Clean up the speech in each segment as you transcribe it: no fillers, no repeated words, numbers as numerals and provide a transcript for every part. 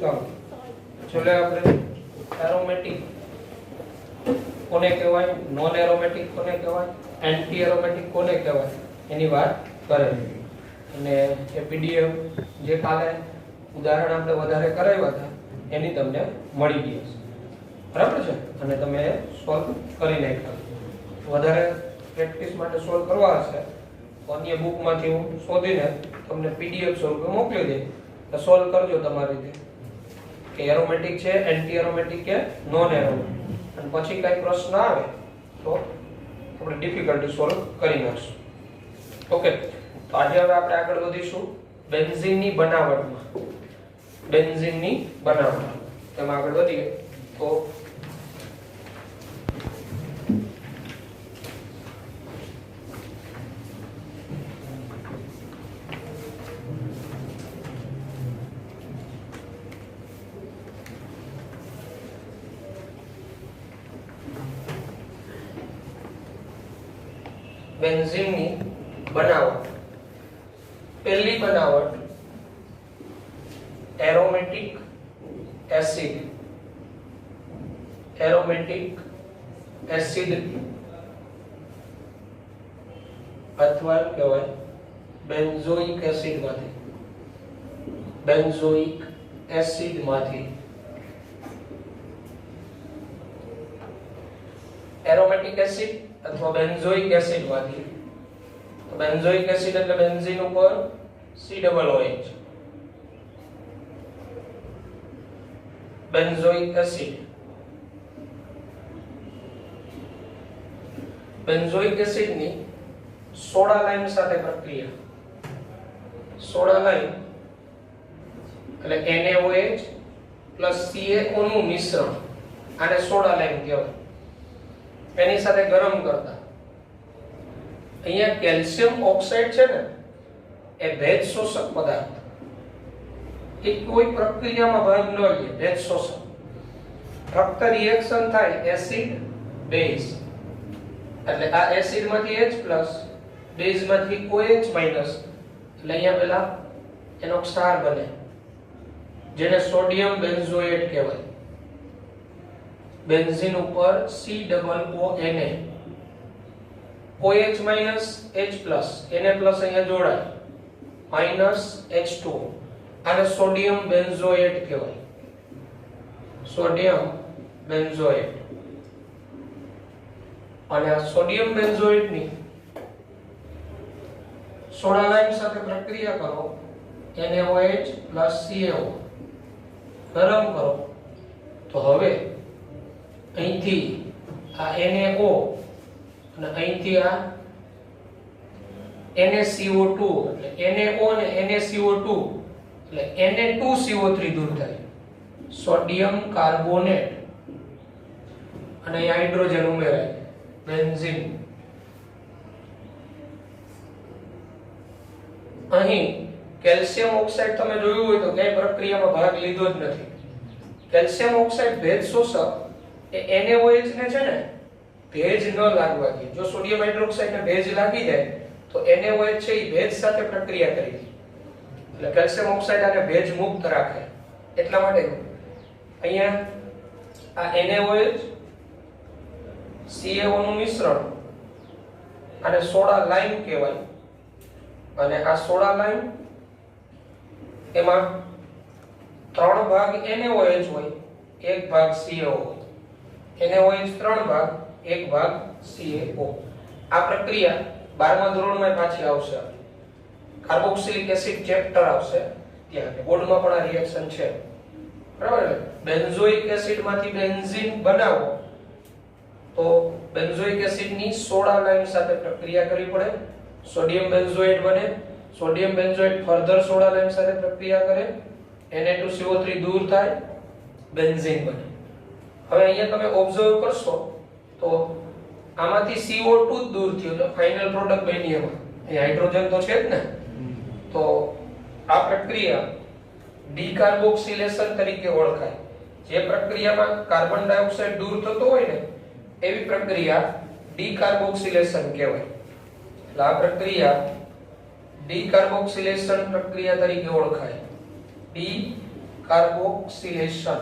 ચાલો છેલ્લે આપણે એરોમેટિક કોને કહેવાય, નોન એરોમેટિક કોને કહેવાય, એન્ટી એરોમેટિક કોને કહેવાય એની વાત કરેલી. અને એ પીડીએફ જે કાલે ઉદાહરણ આપણે વધારે કરાવ્યા હતા એની તમને મળી ગઈ હશે, બરાબર છે, અને તમે સોલ્વ કરી નાખ્યા. વધારે પ્રેક્ટિસ માટે સોલ્વ કરવા હશે તો અન્ય બુકમાંથી હું શોધીને તમને પીડીએફ સ્વરૂપે મોકલી દઈશ, તો સોલ્વ કરજો તમારી રીતે કે એરોમેટિક છે, એન્ટી એરોમેટિક કે નોન એરોમેટિક. અને પછી કઈ પ્રશ્ન આવે તો આપણે ડિફિકલ્ટી સોલ્વ કરી નાખશું. ઓકે, તો આજે હવે આપણે આગળ વધીશું બેન્ઝીનની બનાવટમાં. બેન્ઝીનની બનાવટ તેમાં આગળ વધીએ તો બેન્ઝીનની બનાવટ. પહેલી બનાવટ એરોમેટિક એસિડ. એરોમેટિક એસિડ અથવા કહેવાય બેન્ઝોઇક એસિડ માંથી. બેન્ઝોઇક એસિડ માંથી એરોમેટિક એસિડ અથવા બેન્ઝોઇક એસિડ માંથી. તો બેન્ઝોઇક એસિડ એટલે બેન્ઝીન ઉપર COOH. Benzoic acid. બેન્ઝોઇક એસિડની સોડા લાઇમ સાથે પ્રક્રિયા. સોડા લાઇમ એટલે NaOH પ્લસ CaO નું મિશ્રણ, આને સોડા લાઇમ કહેવાય. એની સાથે ગરમ કરતા અહીંયા કેલ્શિયમ ઓક્સાઇડ છે ને એ ભેજ શોષક પદાર્થ, એ કોઈ પ્રક્રિયામાં ભાગ ન લે, ભેજ શોષક. ફક્ત રિએક્શન થાય એસિડ બેઝ, એટલે આ એસિડ માંથી H પ્લસ બેઝ માંથી OH માઈનસ, એટલે અહીંયા પેલા એનો ક્ષાર બને જેને સોડિયમ બેન્ઝોએટ કહેવાય. બેન્ઝીન ઉપર COONA, OH minus H plus, Na plus અહીંયા જોડાય, માઈનસ H2, આને સોડિયમ બેન્ઝોએટ કહેવાય. Sodium benzoate. અને આ સોડિયમ બેન્ઝોએટ ની સોડા લાઇમ સાથે પ્રક્રિયા કરો, NaOH પ્લસ CaO ગરમ કરો, તો હવે અહીંથી આ NaO અને અહીંથી આ NaCO2, એટલે NaO અને NaCO2 એટલે Na2CO3 દૂર થાય, સોડિયમ કાર્બોનેટ, અને હાઇડ્રોજન ઉમેરાય, બેન્ઝીન. અહીં કેલ્શિયમ ઓક્સાઇડ તમે જોયું હોય તો કઈ પ્રક્રિયામાં ભાગ લીધો જ નથી. કેલ્શિયમ ઓક્સાઇડ ભેજ શોષક એ NaOH ને છે ને ભેજ ન લાગવા દે. જો સોડિયમ હાઇડ્રોક્સાઇડ ને ભેજ લાગી જાય તો NaOH છે એ ભેજ સાથે પ્રક્રિયા કરી દે, એટલે કેલ્શિયમ ઓક્સાઇડ આને ભેજ મુક્ત રાખે. એટલા માટે અહીંયા આ NaOH CaO નું મિશ્રણ, આને સોડા લાઇમ કહેવાય. અને આ સોડા લાઇમ એમાં 3 ભાગ NaOH હોય, 1 ભાગ CaO હોય. NaOH 3 ભાગ, 1 ભાગ CaO. આ પ્રક્રિયા 12મા ધોરણમાં પાછી આવશે, કાર્બોક્સિલિક એસિડ ચેપ્ટર આવશે ત્યાં, બોર્ડમાં પણ આ રિએક્શન છે, બરાબર. બેન્ઝોઇક એસિડ માંથી બેન્ઝીન બનાવો તો બેન્ઝોઇક એસિડ ની સોડા લાઇમ સાથે પ્રક્રિયા કરવી પડે, સોડિયમ બેન્ઝોએટ બને, sodium benzoate further soda lime સાથે પ્રક્રિયા કરે, Na2CO3 દૂર થાય, બેન્ઝીન બને. હવે અહીંયા તમે ઓબ્ઝર્વ કરશો તો આમાંથી CO2 જ દૂર થયો, એટલે ફાઇનલ પ્રોડક્ટ બની એમાં અહીં હાઇડ્રોજન તો છે જ ને. તો આ પ્રક્રિયા ડીકાર્બોક્સિલેશન તરીકે ઓળખાય. જે પ્રક્રિયામાં કાર્બન ડાયોક્સાઇડ દૂર થતો હોય ને એવી પ્રક્રિયા ડીકાર્બોક્સિલેશન કહેવાય. એટલે આ પ્રક્રિયા ડીકાર્બોક્સિલેશન પ્રક્રિયા તરીકે ઓળખાય. ડી ડીકાર્બોક્સિલેશન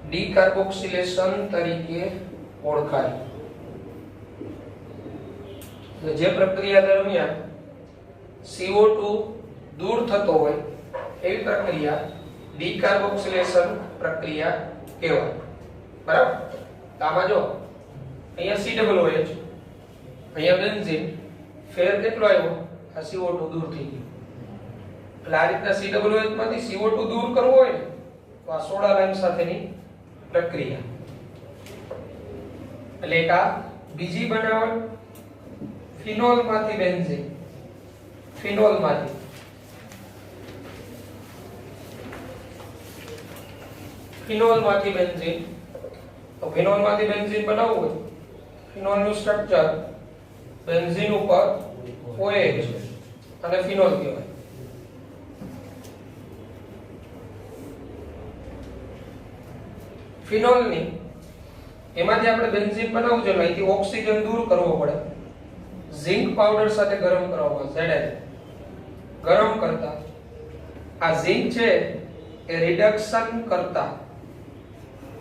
ડીકાર્બોક્સિલેશન તરીકે ઓળખાય. જે પ્રક્રિયા દરમિયાન CO2 દૂર થતો હોય એવી પ્રક્રિયા ડીકાર્બોક્સિલેશન પ્રક્રિયા કહેવાય. બરાબર? તો આમાં જો અહીંયા COOH, અહીંયા બેન્ઝીન, ફેર કેટલો આવ્યો? આ CO2 દૂર થઈ ગયો. એટલે આ રીતના COOH માંથી CO2 દૂર કરવો હોય ને તો આ સોડા લાઈમ સાથેની પ્રક્રિયા. એટલે એક આ બીજી બનાવટ ફિનોલ માંથી બેન્ઝીન, ફિનોલ માંથી બેન્ઝીન. તો ફિનોલ માંથી બેન્ઝીન બનાવવું હોય, ફિનોલ નું સ્ટ્રક્ચર બેન્ઝીન ઉપર OH અને ફિનોલ કહેવાય. ફિનોલ ની એમાંથી આપણે બેન્ઝીન બનાવવું છે, અહીંથી ઓક્સિજન દૂર કરવો પડે. ઝિંક પાવડર સાથે ગરમ કરવામાં, Zn ગરમ કરતા આ ઝિંક છે એ રિડક્શન કરતા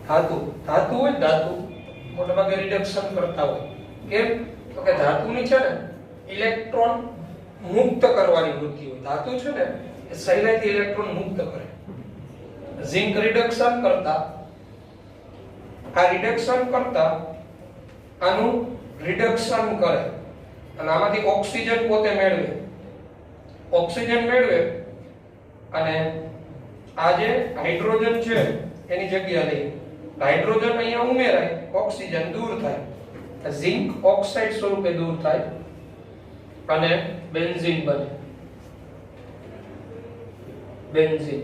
ધાતુ હોય, ધાતુ મોટા ભાગે રિડક્શન કરતા હોય. કેમ? તો કે ધાતુની છે ને ઇલેક્ટ્રોન મુક્ત કરવાની વૃત્તિ હોય. ધાતુ છે ને એ સહેલાઈથી ઇલેક્ટ્રોન મુક્ત કરે. ઝિંક રિડક્શન કરતા આનું રિડક્શન કરે અને આમાંથી ઓક્સિજન પોતે મેળવે. અને આ જે હાઇડ્રોજન છે એની જગ્યા લઈ હાઇડ્રોજન અહીંયા ઉમેરાય, ઓક્સિજન દૂર થાય, ઝિંક ઓક્સાઇડ સ્વરૂપે દૂર થાય અને બેન્ઝીન બને. બેન્ઝીન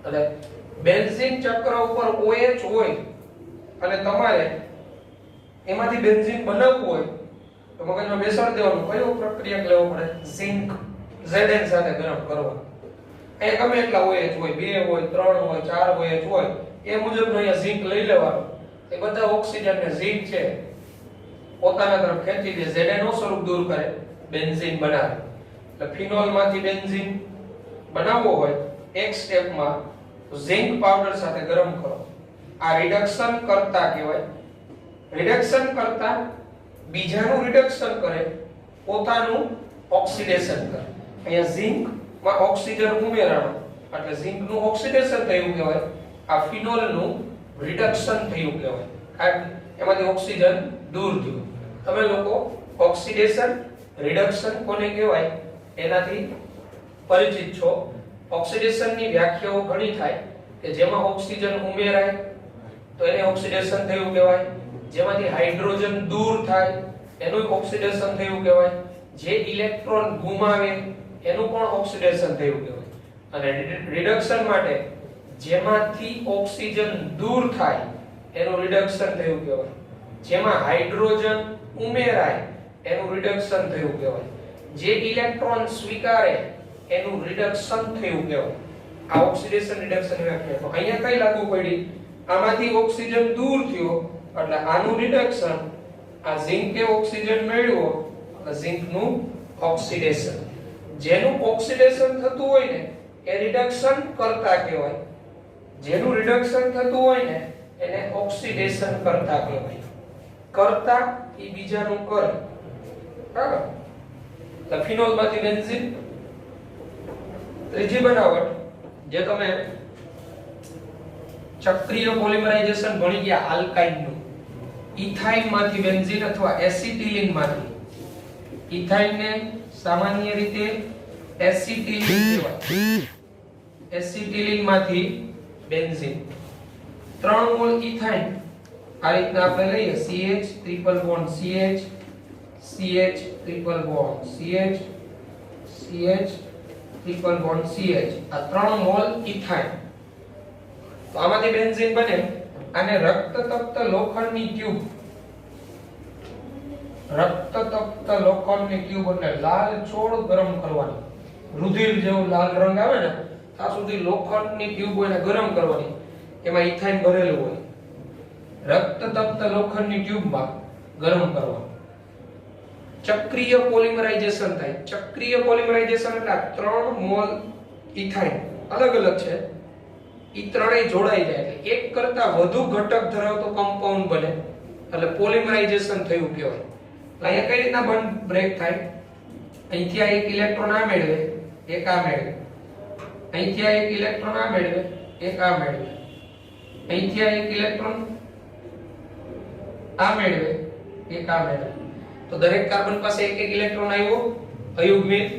એટલે બેન્ઝીન ચક્ર ઉપર OH હોય અને તમારે એમાંથી બેન્ઝીન બનાવવું હોય તો મગજમાં બેસાડી દેવાનું, કયો પ્રક્રિયા લેવો પડે? ઝિંક Zn સાથે ગરમ કરવા. એ ગમે એટલા OH હોય, 2 હોય, 3 હોય, 4 OH હોય, એ મુજબનો અહીંયા ઝિંક લઈ લેવાનું. એ બધા ઓક્સિજન ને ઝિંક છે પોતાના તરફ ખેંચી દે, Zn નું સ્વરૂપ દૂર કરે, બેન્ઝીન બનાવે. એટલે ફિનોલ માંથી બેન્ઝીન બનાવવો હોય એક સ્ટેપમાં ઝિંક પાવડર સાથે ગરમ કરો. આ રિડક્શન કરતા કહેવાય. રિડક્શન કરતા બીજાનું રિડક્શન કરે, પોતાનું ઓક્સિડેશન કરે. અહીંયા ઝિંક માં ઓક્સિજન ઉમેરાણો એટલે ઝિંક નું ઓક્સિડેશન થયું કહેવાય. આ ફિનોલ નું રિડક્શન થયું કહેવાય. કારણ એમાંથી ઓક્સિજન દૂર થયું. તમે લોકો ઓક્સિડેશન રિડક્શન કોને કહેવાય એનાથી પરિચિત છો. ઓક્સિડેશન ની વ્યાખ્યાઓ ઘણી થાય કે જેમાં ઓક્સિજન ઉમેરાય તો એને ઓક્સિડેશન થયું કહેવાય. જેમાંથી હાઇડ્રોજન દૂર થાય એનું ઓક્સિડેશન થયું કહેવાય. જે ઇલેક્ટ્રોન ગુમાવે એનું પણ ઓક્સિડેશન થયું કહેવાય. અને રિડક્શન માટે જેમાંથી ઓક્સિજન દૂર થાય એનું રિડક્શન થયું કહેવાય. જેમાં હાઇડ્રોજન ઉમેરાય એનું રિડક્શન થયું કહેવાય. જે ઇલેક્ટ્રોન સ્વીકારે એનું રિડક્શન થયું કહેવાય. આ ઓક્સિડેશન રિડક્શન વ્યાખ્યા. અહીંયા કઈ લાગુ પડી? આમાંથી ઓક્સિજન દૂર થયો એટલે આનું રિડક્શન. આ ઝિંકે ઓક્સિજન મેળવ્યો એટલે ઝિંકનું ઓક્સિડેશન. જેનું ઓક્સિડેશન થતું હોય ને એ રિડક્શન કરતા કહેવાય. જેનું રિડક્શન થતું હોય ને એને ઓક્સિડેશન કરતા કહેવાય. કરતા એ બીજાનું કરે. બરાબર? તો ફિનોલ માંથી બેન્ઝીન. ત્રીજી બનાવટ જે તમે ચક્રીય પોલિમરાઇઝેશન ભણી ગયા આલ્કાઇન નું, ઇથાઇન માંથી બેન્ઝીન અથવા એસિટિલિન માંથી. ઇથાઇન ને સામાન્ય રીતે એસિટિલિન કહેવાય. એસિટિલિન માંથી બેન્ઝીન. 3 મોલ ઇથાઇન આ રીતના આપણે લઈએ, CH triple bond CH, CH triple bond CH, CH triple bond CH. આ 3 મોલ ઇથાઇન. તો આમાંથી બેન્ઝીન બને. આને રક્તતપ્ત લોખંડની ટ્યુબ, રક્તતપ્ત લોખંડની ટ્યુબ એટલે લાલ ચોળ ગરમ કરવાની. રુધિર જેવો લાલ રંગ આવે ને ત્યાં સુધી લોખંડની ટ્યુબ એને ગરમ કરવાની. એમાં ઇથાઇન ભરેલું હોય. રક્તતપ્ત લોખંડની ટ્યુબમાં ગરમ કરવાનું. ચક્રીય પોલિમરાઇઝેશન થાય. ચક્રીય પોલિમરાઇઝેશન એટલે 3 મોલ ઇથાઇન અલગ અલગ છે, ઈ ત્રણેય જોડાઈ જાય એટલે એક કરતા વધુ ઘટક ધરાવતો કમ્પાઉન્ડ બને એટલે પોલિમરાઇઝેશન થયું કહેવાય. અહીંયા કઈ રીતના બોન્ડ બ્રેક થાય? અહીંથી આ એક ઇલેક્ટ્રોન આ મેળવે, એક આ મેળવે. અહીંથી આ એક ઇલેક્ટ્રોન આ મેળવે, એક આ મેળવે. અહીંથી આ એક ઇલેક્ટ્રોન આ મેળવે, એક આ મેળવે. તો દરેક કાર્બન પાસે એક એક ઇલેક્ટ્રોન આવ્યો અયુગ્મિત,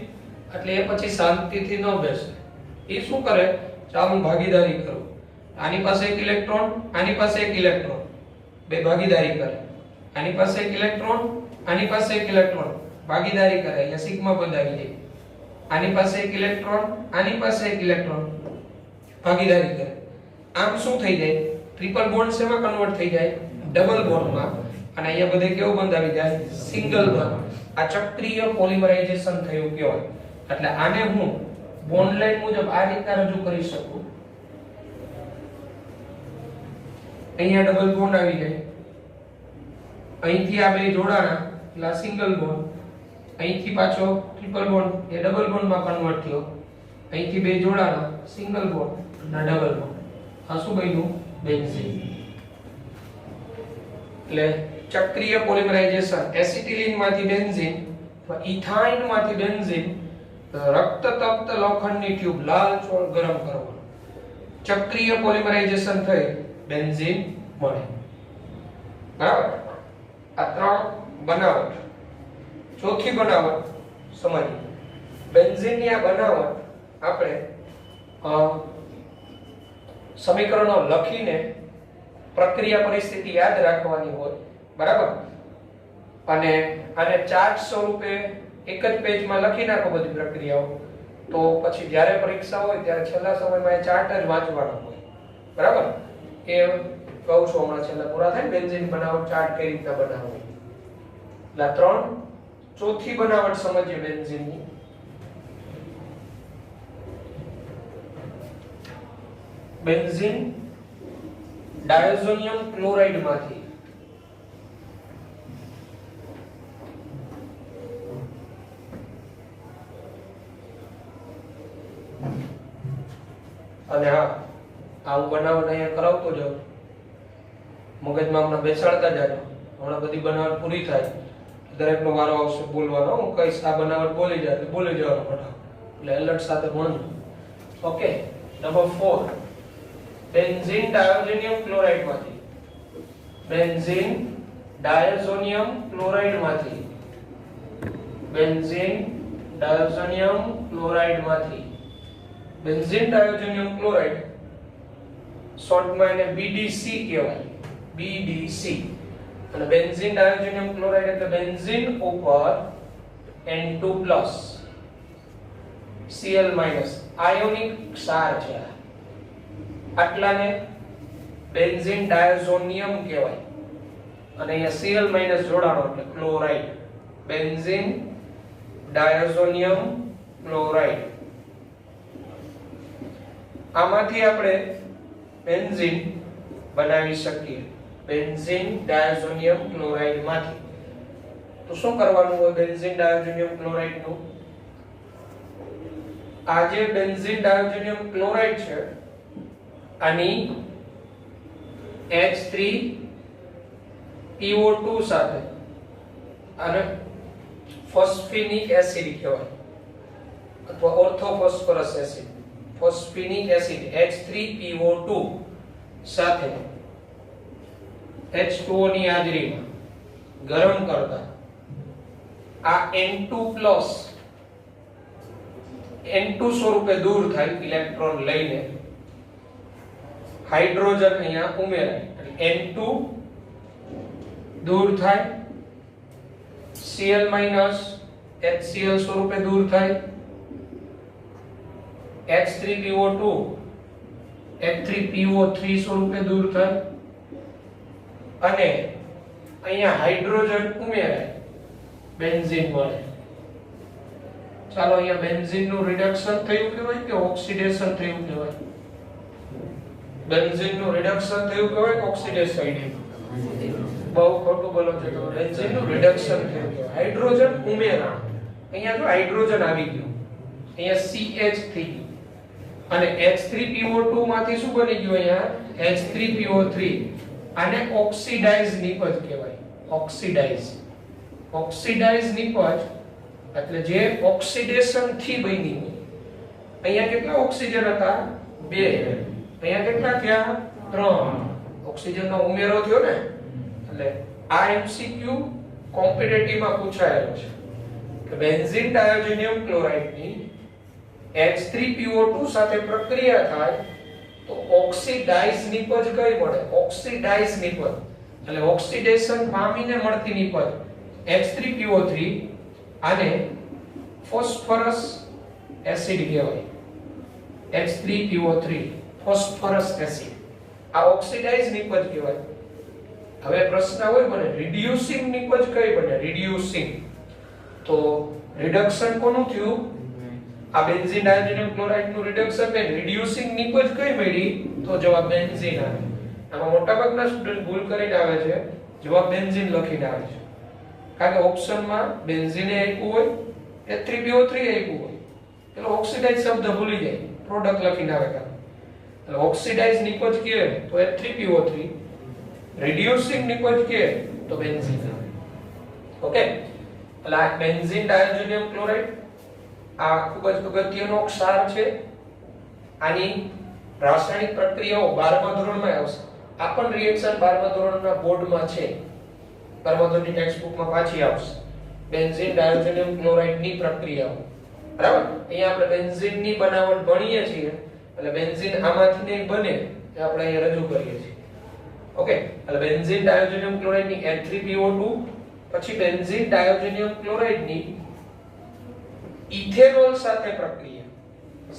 એટલે એ પછી શાંતિથી ન બેસે. એ શું કરે? ચાલો હું ભાગીદારી કરું. આની પાસે એક ઇલેક્ટ્રોન, આની પાસે એક ઇલેક્ટ્રોન, બે ભાગીદારી કરે. આની પાસે એક ઇલેક્ટ્રોન, આની પાસે એક ઇલેક્ટ્રોન, ભાગીદારી કરે. અહીંયા સિગ્મા બંધાવી દે. આની પાસે એક ઇલેક્ટ્રોન, આની પાસે એક ઇલેક્ટ્રોન, ભાગીદારી કરે. આમ શું થઈ જાય? ટ્રિપલ બોન્ડ શેમાં કન્વર્ટ થઈ જાય? ડબલ બોન્ડમાં. અને અહીંયા બધે કેવું બંધાવી જાય? Single bond. આ ચક્રીય પોલિમરાઇઝેશન થયું કહેવાય. એટલે આને હું બોન્ડ લાઈન મુજબ આ રીતના રજૂ કરી શકું. અહીંયા ડબલ બોન્ડ આવી જાય. અહીંથી આ બે જોડાણા એટલે સિંગલ બોન્ડ. અહીંથી પાછો ટ્રિપલ બોન્ડ એ ડબલ બોન્ડમાં કન્વર્ટ થયો. અહીંથી બે જોડાણા સિંગલ બોન્ડ અને ડબલ બોન્ડ. આ શું બન્યું? બેન્ઝીન. એટલે ચક્રીય પોલિમરાઇઝેશન એસિટિલિન માંથી બેન્ઝીન, ઇથાઇન માંથી બેન્ઝીન. રક્ત તપ્ત લોખંડની ટ્યુબ લાલ ચોળ ગરમ કરવાનો. ચક્રીય પોલિમરાઇઝેશન થઈ બેન્ઝીન મળે. બરાબર? આ ત્રણ બનાવટ. ચોથી બનાવટ સમજીએ. બેન્ઝીનની આ બનાવટ આપણે સમીકરણો લખીને પ્રક્રિયા પરિસ્થિતિ યાદ રાખવાની હોય. બરાબર? અને આને ચાર્ટ સ્વરૂપે એક જ પેજમાં લખી નાખો બધી પ્રક્રિયાઓ, તો પછી જ્યારે પરીક્ષા હોય ત્યારે છેલ્લા સમયમાં એ ચાર્ટ જ વાંચવાનો હોય. બરાબર? એ કહું છું હમણાં છેલ્લા પૂરા થાય બેન્ઝીન બનાવટ ચાર્ટ કઈ રીતના બનાવવો. એટલે ત્રણ. ચોથી બનાવટ સમજીએ બેન્ઝીનની. બેન્ઝીન ડાયોઝોનિયમ ક્લોરાઇડ માંથી અને આવું બનાવટ અહીંયા કરાવતો જાઉં, મગજમાં હમણાં બેસાડતા જાજો. હમણાં બધી બનાવટ પૂરી થાય દરેકનો વારો આવશે બોલવાનો. હું કહીશ આ બનાવટ બોલી જાય એટલે બોલી જવાનો ફટાફટ, એટલે એલર્ટ સાથે ભણજો. ઓકે. નંબર 4 બેન્ઝીન ડાયોઝોનિયમ ક્લોરાઇડ માંથી. બેન્ઝીન ડાયોઝોનિયમ ક્લોરાઇડ માંથી. બેન્ઝીન ડાયોઝોનિયમ ક્લોરાઇડ માંથી. બેન્ઝીન ડાયોઝોનિયમ ક્લોરાઇડ શોર્ટમાં એને BDC કહેવાય. BDC. અને બેન્ઝીન ડાયોઝોનિયમ ક્લોરાઇડ એટલે બેન્ઝીન ઉપર N2+ Cl- આયોનિક ક્ષાર છે. આટલાને બેન્ઝીન ડાયોઝોનિયમ કહેવાય. અને અહીંયા Cl- જોડાણો એટલે ક્લોરાઇડ. Benzene ડાયોઝોનિયમ chloride. આમાંથી આપણે બેન્ઝીન બનાવી શકીએ. બેન્ઝીન ડાયોઝોનિયમ ક્લોરાઇડ માંથી. તો શું કરવાનું હોય બેન્ઝીન ડાયોઝોનિયમ ક્લોરાઇડ નું? આ જે બેન્ઝીન ડાયોઝોનિયમ ક્લોરાઇડ છે આની H3PO2 સાથે અને ફોસ્ફેનિક એસિડ કહેવાય અથવા ઓર્થોફોસ્ફરસ એસિડ. ફોસ્ફેનિક એસિડ H3PO2 સાથે H2O ની હાજરીમાં ગરમ કરતા આ N2 સ્વરૂપે દૂર થાય ઇલેક્ટ્રોન લઈને. હાઇડ્રોજન અહીંયા ઉમેરાય એટલે N2 દૂર થાય. Cl- HCl સ્વરૂપે દૂર થાય. H3PO2 H3PO3 સ્વરૂપે દૂર થાય અને અહીંયા હાઇડ્રોજન ઉમેરાય બેન્ઝીન મળે. ચાલો અહીંયા બેન્ઝીન નું રિડક્શન થયું કહેવાય કે ઓક્સિડેશન થયું કહેવાય? બેન્ઝીન નું રિડક્શન થયું કહેવાય કે ઓક્સિડેશન? બહુ ખોટું બોલો છો તો બેન્ઝીન નું રિડક્શન થયું કે હાઇડ્રોજન ઉમેરણ. અહીંયા જો હાઇડ્રોજન આવી ગયું, અહીંયા CH થઈ ગયું અને H3PO2 માંથી શું બની ગયું? અહીંયા H3PO3. આને ઓક્સિડાઇઝ નિપજ કહેવાય. ઓક્સિડાઇઝ નિપજ એટલે જે ઓક્સિડેશન થી બની હોય. અહીંયા કેટલા ઓક્સિજન હતા? 2. અહીંયા કેટલા થયા? 3. ઓક્સિજન નો ઉમેરો થયો ને, એટલે આ MCQ કોમ્પિટિટિવ માં પૂછાયેલો છે કે બેન્ઝીન ડાયોજેનિયમ ક્લોરાઇડ ની H3PO2 સાથે પ્રક્રિયા થાય તો ઓક્સિડાઇઝ નિપજ કઈ મળે? ઓક્સિડાઇઝ નિપજ એટલે ઓક્સિડેશન પામીને મળતી નિપજ H3PO3. આને ફોસ્ફરસ એસિડ કહેવાય. H3PO3 phosphorus acid. આ ઓક્સિડાઇઝ નિપજ કહેવાય. હવે પ્રશ્ન હોય બને રિડ્યુસિંગ નિપજ કઈ બને? રિડ્યુસિંગ તો રિડક્શન કોનું થયું? આ બેન્ઝીન ડાયોજેનિયમ ક્લોરાઇડ નું રિડક્શન ને રિડ્યુસિંગ નિપજ કઈ મળી? તો જવાબ બેન્ઝીન આવે. આમાં મોટાભાગના સ્ટુડન્ટ ભૂલ કરીને આવે છે, જવાબ બેન્ઝીન લખીને આવે છે. કારણ કે ઓપ્શનમાં બેન્ઝીન આપ્યું હોય, H3PO3 આપ્યું હોય, એટલે ઓક્સિડાઇઝ શબ્દ ભૂલી જાય, પ્રોડક્ટ લખીને આવે. એટલે ઓક્સિડાઇઝ નિપજ કે તો H3PO3, રિડ્યુસિંગ નિપજ કે તો બેન્ઝીન આવે. ઓકે, એટલે આ બેન્ઝીન ડાયોજેનિયમ ક્લોરાઇડ આ ખૂબ જ અગત્યનો ક્ષાર છે. આની રાસાયણિક પ્રક્રિયાઓ 12મા ધોરણમાં આવશે. આ પણ રિએક્શન 12મા ધોરણના બોર્ડમાં છે. 12મા ધોરણની ટેક્સ્ટ બુકમાં પાછી આવશે. બેન્ઝીન ડાયોજેનિયમ ક્લોરાઇડ ની પ્રક્રિયાઓ. બરાબર? અહીંયા આપણે બેન્ઝીન ની બનાવટ ભણીએ છીએ, એટલે બેન્ઝીન આમાંથી નહીં બને એ આપણે અહીંયા રજૂ કરીએ છીએ. ઓકે, એટલે બેન્ઝીન ડાયોજેનિયમ ક્લોરાઇડ ની H3PO2, પછી બેન્ઝીન ડાયોજેનિયમ ક્લોરાઇડ ની ઇથેનોલ સાથે પ્રક્રિયા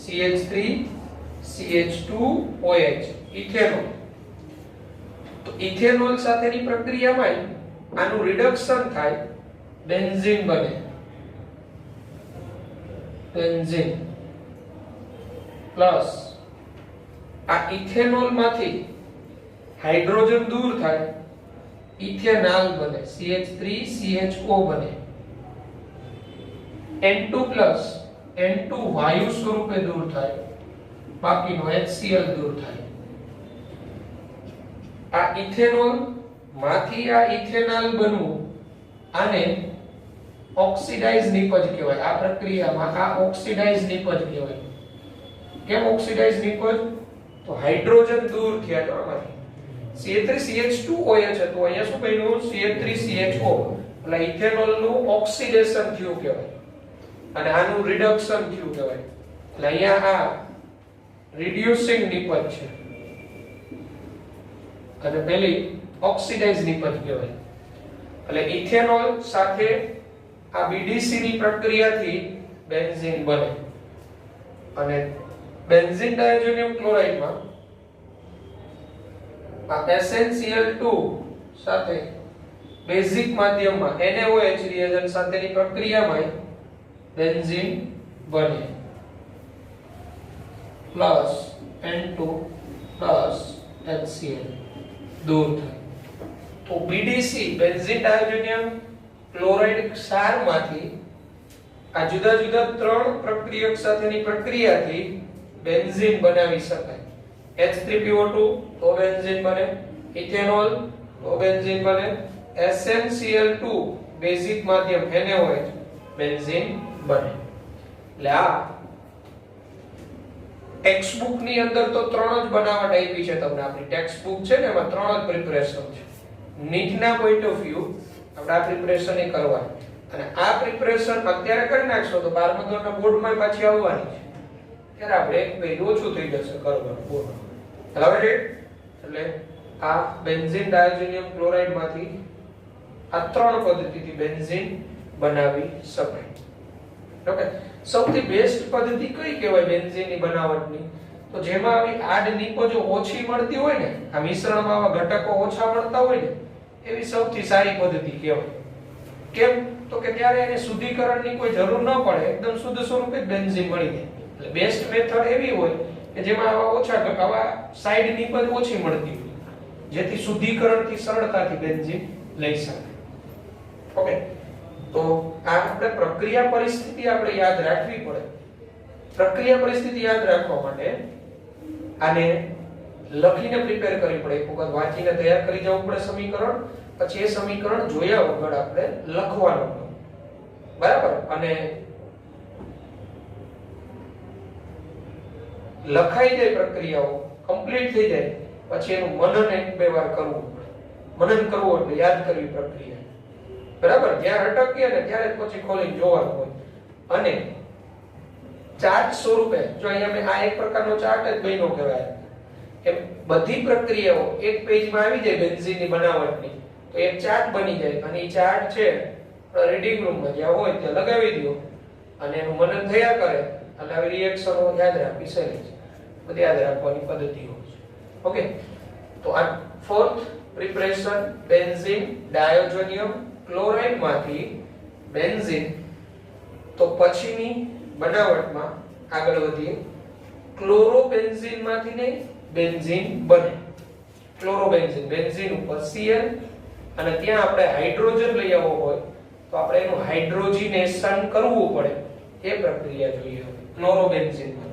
CH3 CH2OH ઇથેનોલ. તો ઇથેનોલ સાથેની પ્રક્રિયામાં આનું રિડક્શન થાય, બેન્ઝીન બને. બેન્ઝીન પ્લસ આ ઇથેનોલ માંથી હાઇડ્રોજન દૂર થાય, ઇથેનાલ બને. CH3CHO બને. N2 પ્લસ N2 વાયુ સ્વરૂપે દૂર થાય, બાકીનો HCl દૂર થાય. આ ઇથેનોલ માંથી આ ઇથેનાલ બનવું, આને ઓક્સિડાઇઝ નિપજ કહેવાય. આ પ્રક્રિયામાં આ ઓક્સિડાઇઝ નિપજ કહેવાય. કેમ ઓક્સિડાઇઝ નિપજ? તો હાઇડ્રોજન દૂર થયા તો આમાંથી CH3CH2OH હતું, અહીંયા શું બન્યું? CH3CHO. એટલે ઇથેનોલ નું ઓક્સિડેશન થયું કહેવાય અને આનું રિડક્શન થયું કહેવાય. એટલે અહીંયા આ રિડ્યુસિંગ નિપજ છે અને પેલી ઓક્સિડાઇઝ નિપજ કહેવાય. એટલે ઇથેનોલ સાથે આ BDC ની પ્રક્રિયાથી બેન્ઝીન બને. અને બેન્ઝીન ડાયોજેનિયમ ક્લોરાઇડમાં આ SnCl2 સાથે બેઝિક માધ્યમમાં NaOH રિએજન્ટ સાથેની પ્રક્રિયામાં બેન્ઝીન બને પ્લસ N2 પ્લસ HCl દૂર થાય. તો BDC બેન્ઝીન ડાયોજેનિયમ ક્લોરાઇડ ક્ષારમાંથી આ જુદા જુદા 3 પ્રક્રિયક સાથેની પ્રક્રિયાથી બેન્ઝીન બનાવી શકાય. H3PO2 તો બેન્ઝીન બને, ઇથેનોલ તો બેન્ઝીન બને, SnCl2 બેઝિક માધ્યમ NaOH બેન્ઝીન બને. એટલે આ ટેક્સ્ટ બુક ની અંદર તો 3 જ બનાવટ આપી છે તમને. આપણી ટેક્સ્ટ બુક છે ને એમાં 3 જ પ્રિપરેશન છે. નીટના પોઈન્ટ ઓફ વ્યૂ આપણે આ પ્રિપરેશન એ કરવાની, અને આ પ્રિપરેશન અત્યારે કરી નાખશો તો 12મા ધોરણના બોર્ડમાં પાછી આવવાની છે. ત્યારે આપણે એક પહેલું ઓછું થઈ જશે કરવાનું બોર્ડમાં. હવે એટલે આ બેન્ઝીન ડાયોજેનિયમ ક્લોરાઇડ માંથી આ 3 પદ્ધતિથી બેન્ઝીન બનાવી શકાય. ઓકે, સૌથી બેસ્ટ પદ્ધતિ કઈ કહેવાય બેન્ઝીનની બનાવટની? તો જેમાં આવી આડ નિપજો ઓછી મળતી હોય ને, આ મિશ્રણમાં આવા ઘટકો ઓછા મળતા હોય ને, એવી સૌથી સારી પદ્ધતિ કહેવાય. કેમ? તો કે ત્યારે એને શુદ્ધિકરણની કોઈ જરૂર ન પડે, એકદમ શુદ્ધ સ્વરૂપે જ બેન્ઝીન મળી જાય. એટલે બેસ્ટ મેથડ એવી હોય કે જેમાં આવા ઓછા આવા સાઇડ નિપજ ઓછી મળતી હોય, જેથી શુદ્ધિકરણથી સરળતાથી બેન્ઝીન લઈ શકાય. ઓકે, તો આ આપણે પ્રક્રિયા પરિસ્થિતિ આપણે યાદ રાખવી પડે. પ્રક્રિયા પરિસ્થિતિ યાદ રાખવા માટે આને લખીને પ્રિપેર કરવી પડે. એક વખત વાંચીને તૈયાર કરી જવું પડે સમીકરણ, પછી એ સમીકરણ જોયા વગર આપણે લખવાનું. બરાબર? અને લખાઈ જાય પ્રક્રિયાઓ કમ્પ્લીટ થઈ જાય પછી એનું મનન એક બે વાર કરવું પડે. મનન કરવું એટલે યાદ કરવી પ્રક્રિયા. બરાબર? જ્યાં અટકીએ ને ત્યારે પછી ખોલીને જોવાનું હોય. અને ચાર્ટ સ્વરૂપે જો અહીંયા મેં આ એક પ્રકારનો ચાર્ટ જ બન્યો કહેવાય કે બધી પ્રક્રિયાઓ એક પેજમાં આવી જાય બેન્ઝીનની બનાવટની, તો એક ચાર્ટ બની જાય. અને એ ચાર્ટ છે રીડિંગ રૂમમાં જ્યાં હોય ત્યાં લગાવી દો અને એનું મનન થયા કરે. એટલે આવી રિએક્શનો યાદ રાખવી સહેલી છે. બધી યાદ રાખવાની પદ્ધતિઓ છે. ઓકે, તો આ ફોર્થ પ્રિપરેશન બેન્ઝીન ડાયોજોનિયમ ક્લોરાઇડ માંથી બેન્ઝીન. તો પછીની બનાવટમાં આગળ વધીએ. ક્લોરોબેન્ઝીન માંથી ને બેન્ઝીન બને. ક્લોરોબેન્ઝીન, બેન્ઝીન ઉપર Cl અને ત્યાં આપણે હાઇડ્રોજન લઈ આવવો હોય તો આપણે એનું હાઇડ્રોજિનેશન કરવું પડે. એ પ્રક્રિયા જોઈએ ક્લોરોબેન્ઝીન માં.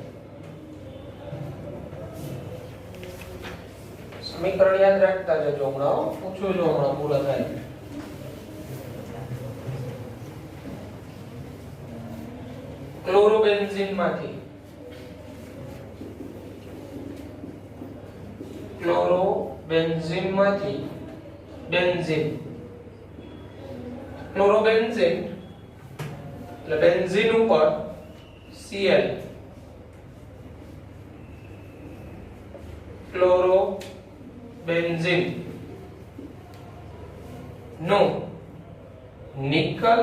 સમીકરણ યાદ રાખતા જજો. હમણાં પૂછું જો હમણાં પૂરા થાય. ક્લોરોબેન્ઝીન માંથી બેન્ઝીન. ક્લોરોબેન્ઝીન એટલે બેન્ઝીન ઉપર Cl, ક્લોરોબેન્ઝીન નું નિકલ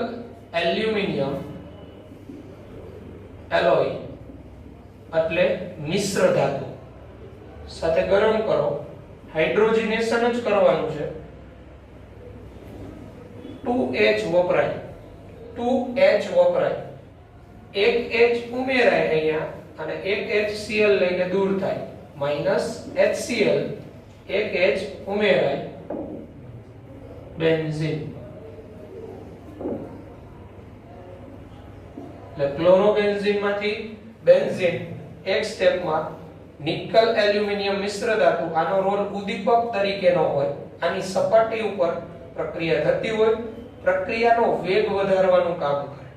એલ્યુમિનિયમ એલોય એટલે મિશ્ર ધાતુ સાથે ગરમ કરો. હાઇડ્રોજિનેશન જ કરવાનું છે. 2H વપરાય. 2H વપરાય. એક H ઉમેરાય અહીંયા અને એક HCl લઈને દૂર થાય. -HCl, એક H ઉમેરાય બેન્ઝીન. એટલે ક્લોરોબેન્ઝીન માંથી બેન્ઝીન એક સ્ટેપમાં નિકલ એલ્યુમિનિયમ મિશ્ર ધાતુ. આનો રોલ ઉદ્દીપક તરીકેનો હોય. આની સપાટી ઉપર પ્રક્રિયા થતી હોય. પ્રક્રિયાનો વેગ વધારવાનું કામ કરે.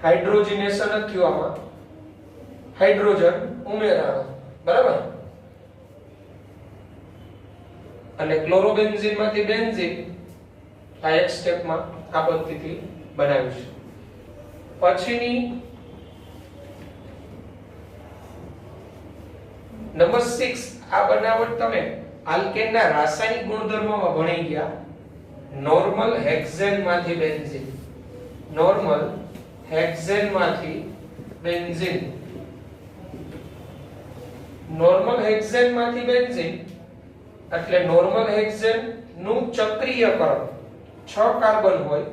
હાઇડ્રોજિનેશન જ થયું આમાં. હાઇડ્રોજન ઉમેરાણો. બરાબર? અને ક્લોરોબેન્ઝીન માંથી બેન્ઝીન આ એક સ્ટેપમાં આ પદ્ધતિથી બનાવ્યું છે. પછીની નંબર 6 આ બનાવટ તમે આલ્કેનના રાસાયણિક ગુણધર્મોમાં ભણી ગયા. નોર્મલ હેક્ઝેન માંથી બેન્ઝીન. નોર્મલ હેક્ઝેન માંથી બેન્ઝીન. નોર્મલ હેક્ઝેન માંથી બેન્ઝીન એટલે નોર્મલ હેક્ઝેન નું ચક્રીયકરણ 6 કાર્બન હોય.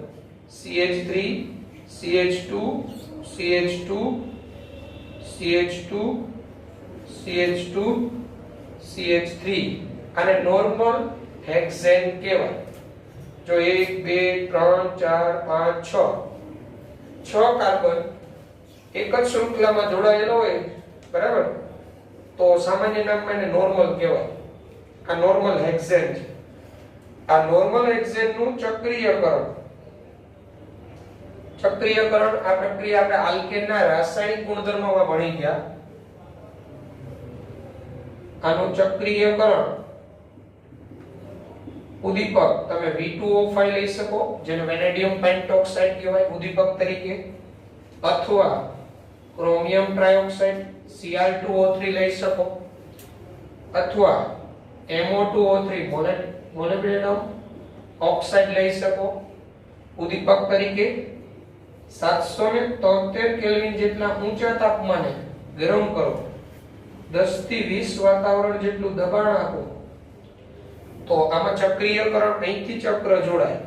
CH3, CH2, CH2, CH2, CH2, CH3 અને નોર્મલ હેક્ઝેન કહેવાય. જો 1 2 3 4 5 6 કાર્બન એક જ શૃંખલામાં જોડાયેલા હોય, બરાબર, તો સામાન્ય નામમાં એને નોર્મલ કહેવાય. આ નોર્મલ હેક્ઝેન છે. આ નોર્મલ હેક્ઝેન નું ચક્રીયકરણ આ પ્રક્રિયા આપણે આલ્કેનના રાસાયણિક ગુણધર્મોમાં ભણી ગયા. આનું ચક્રીયકરણ ઉદ્દીપક તમે V2O5 લઈ શકો, જેને વેનેડિયમ પેન્ટોક્સાઇડ કહેવાય ઉદ્દીપક તરીકે, અથવા ક્રોમિયમ ટ્રાયોક્સાઇડ Cr2O3 લઈ શકો, અથવા MO2O3 મોલિબ્ડેનમ ઓક્સાઇડ લઈ શકો ઉદ્દીપક તરીકે. 773 કેલ્વિન જેટલા ઊંચા તાપમાને ગરમ કરો, 10 થી 20 વાતાવરણ જેટલું દબાણ આપો, તો આમાં ચક્રીયકરણ અહીંથી ચક્ર જોડાય.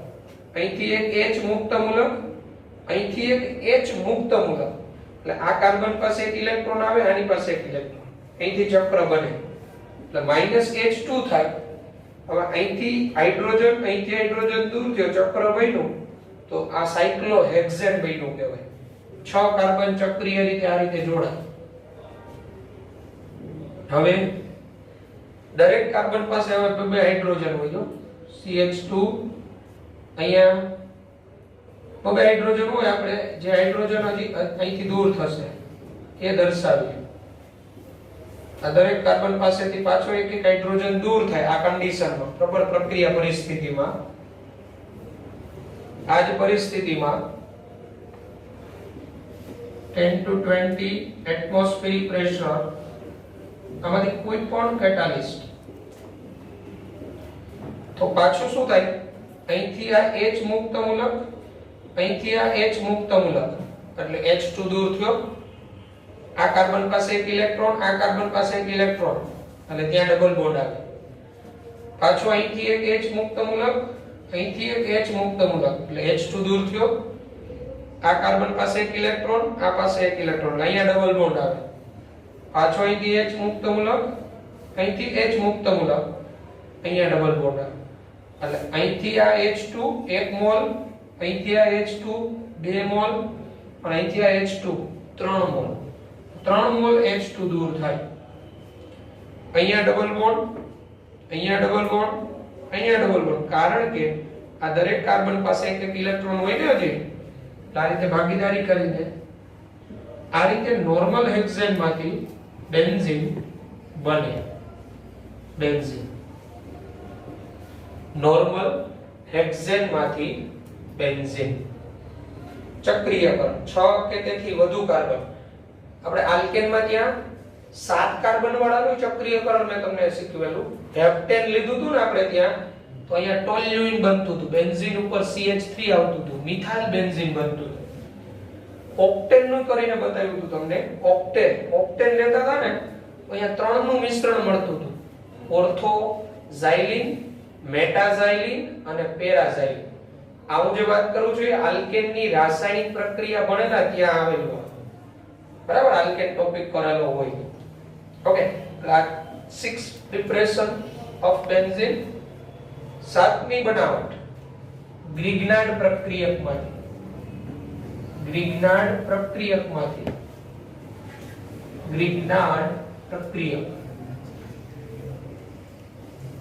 અહીંથી એક H મુક્ત મૂલક, અહીંથી એક H મુક્ત મૂલક. એટલે આ કાર્બન પાસે એક ઇલેક્ટ્રોન આવે, આની પાસે એક ઇલેક્ટ્રોન, અહીંથી ચક્ર બને. એટલે -H2 થાય હવે અહીંથી હાઇડ્રોજન દૂર થયો, ચક્ર બન્યું, તો આ સાયક્લોહેક્સેન બન્યું કહેવાય. 6 કાર્બન ચક્રીય રીતે આ રીતે જોડાય. હવે દરેક કાર્બન પાસે હવે બે હાઇડ્રોજન હોય જો CH2 અહીંયા બે હાઇડ્રોજન હોય. આપણે જે હાઇડ્રોજન હજી અહીંથી દૂર થશે એ દર્શાવીએ. આ દરેક કાર્બન પાસેથી પાછો એક એક હાઇડ્રોજન દૂર થાય આ કન્ડિશનમાં, પ્રબળ પ્રક્રિયા પરિસ્થિતિમાં. આ જ પરિસ્થિતિમાં 10 to 20 એટમોસ્ફિયરિક પ્રેશર આમાંથી કોઈ પણ કેટાલિસ્ટ તો પાછું શું થાય, અહીંથી આ H મુક્ત મૂલક, અહીંથી આ H મુક્ત મૂલક, એટલે H2 દૂર થયો. આ કાર્બન પાસે એક ઇલેક્ટ્રોન, આ કાર્બન પાસે એક ઇલેક્ટ્રોન, એટલે ત્યાં ડબલ બોન્ડ આવે. પાછું અહીંથી એક H મુક્ત મૂલક, અહીંથી એક H મુક્ત મૂલક, એટલે H2 દૂર થયો. આ કાર્બન પાસે એક ઇલેક્ટ્રોન, આ પાસે એક ઇલેક્ટ્રોન, અહીંયા ડબલ બોન્ડ આવે. પાછો અહીંથી H મુક્ત મૂલક, અહીંથી H મુક્ત મૂલક, અહીંયા ડબલ બોન્ડ આવે. એટલે અહીંથી આ H2 1 મોલ, અહીંથી આ H2 2 મોલ, અને અહીંથી આ H2 3 મોલ. 3 મોલ H2 દૂર થાય. અહીંયા ડબલ બોન્ડ, અહીંયા ડબલ બોન્ડ, અહીંયા ડબલ બોન્ડ, કારણ કે આ દરેક કાર્બન પાસે એક એક ઇલેક્ટ્રોન હોય ને હજી. આ રીતે ભાગીદારી કરીને આ રીતે નોર્મલ હેક્સેન માંથી બેન્ઝીન બને. બેન્ઝીન નોર્મલ હેક્સેન માંથી બેન્ઝીન. ચક્રીયકરણ 6 કે તેથી વધુ કાર્બન. આપણે આલ્કેન માં ત્યાં 7 કાર્બન વાળાનું ચક્રીયકરણ મેં તમને શીખવેલું. હેપ્ટેન લીધું હતું ને આપણે ત્યાં, તો અહીંયા ટોલ્યુઇન બનતું હતું, બેન્ઝીન ઉપર CH3 આવતું હતું, મિથાઇલ બેન્ઝીન બનતું હતું. ઓક્ટેન નું કરીને બતાવ્યું હતું તમને. ઓક્ટેન લેતા હતા ને, તો અહીંયા 3 નું મિશ્રણ મળતું હતું. ઓર્થો ઝાઇલિન, મેટાઝાઇલિન અને પેરાઝાઇલિન. આ હું જે વાત કરું છું એ આલ્કેન ની રાસાયણિક પ્રક્રિયા ભણેલા ત્યાં આવેલું. બરાબર, આલ્કેન ટોપિક કરેલો હોય. Okay, 6 preparation of benzene. 7મી બનાવટ ગ્રિગ્નાર્ડ પ્રક્રિયકમાંથી. ગ્રિગ્નાર્ડ પ્રક્રિયકમાંથી. ગ્રિગ્નાર્ડ પ્રક્રિયક.